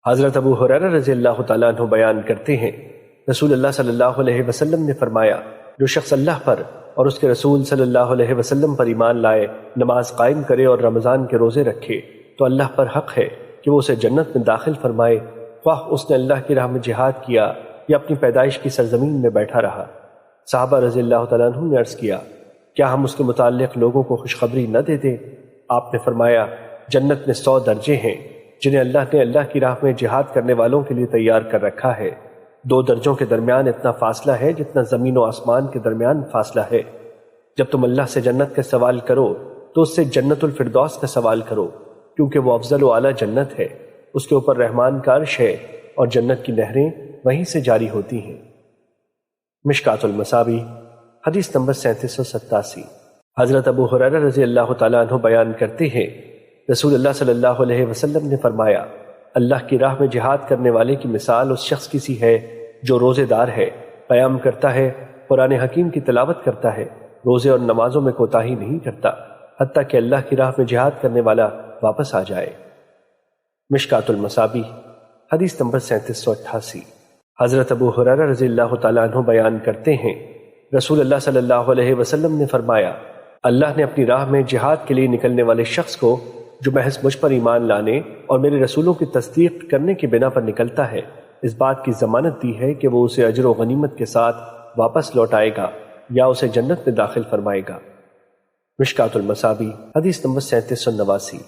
حضرت ابو ہریرہ رضی اللہ تعالیٰ عنہ بیان کرتے ہیں، رسول اللہ صلی اللہ علیہ وسلم نے فرمایا، جو شخص اللہ پر اور اس کے رسول صلی اللہ علیہ وسلم پر ایمان لائے، نماز قائم کرے اور رمضان کے روزے رکھے تو اللہ پر حق ہے کہ وہ اسے جنت میں داخل فرمائے، خواہ اس نے اللہ کی راہ میں جہاد کیا یا اپنی پیدائش کی سرزمین میں بیٹھا رہا۔ صحابہ رضی اللہ تعالیٰ عنہ نے عرض کیا، کیا ہم اس کے متعلق لوگوں کو خوشخبری نہ دے دیں؟ آپ نے فرمایا، جنت میں 100 درجے ہیں جنہیں اللہ نے اللہ کی راہ میں جہاد کرنے والوں کے لیے تیار کر رکھا ہے۔ 2 درجوں کے درمیان اتنا فاصلہ ہے جتنا زمین و آسمان کے درمیان فاصلہ ہے۔ جب تم اللہ سے جنت کا سوال کرو تو اس سے جنت الفردوس کا سوال کرو، کیونکہ وہ افضل و اعلیٰ جنت ہے، اس کے اوپر رحمان کا عرش ہے اور جنت کی نہریں وہیں سے جاری ہوتی ہیں۔ مشکات المصابیح حدیث نمبر 3787۔ حضرت ابو ہریرہ رضی اللہ تعالیٰ عنہ بیان کرتے ہیں، رسول اللہ صلی اللہ علیہ وسلم نے فرمایا، اللہ کی راہ میں جہاد کرنے والے کی مثال اس شخص کی سی ہے جو روزے دار ہے، قیام کرتا ہے، قرآن حکیم کی تلاوت کرتا ہے، روزے اور نمازوں میں کوتاہی نہیں کرتا، حتیٰ کہ اللہ کی راہ میں جہاد کرنے والا واپس آ جائے۔ مشکات المصابیح حدیث نمبر 3788۔ حضرت ابو ہریرہ رضی اللہ تعالیٰ عنہ بیان کرتے ہیں، رسول اللہ صلی اللہ علیہ وسلم نے فرمایا، اللہ نے اپنی راہ میں جہاد کے لیے نکلنے والے شخص کو جو محض مجھ پر ایمان لانے اور میرے رسولوں کی تصدیق کرنے کی بنا پر نکلتا ہے، اس بات کی ضمانت دی ہے کہ وہ اسے اجر و غنیمت کے ساتھ واپس لوٹائے گا یا اسے جنت میں داخل فرمائے گا۔ مشکات المصابیح حدیث نمبر 3789۔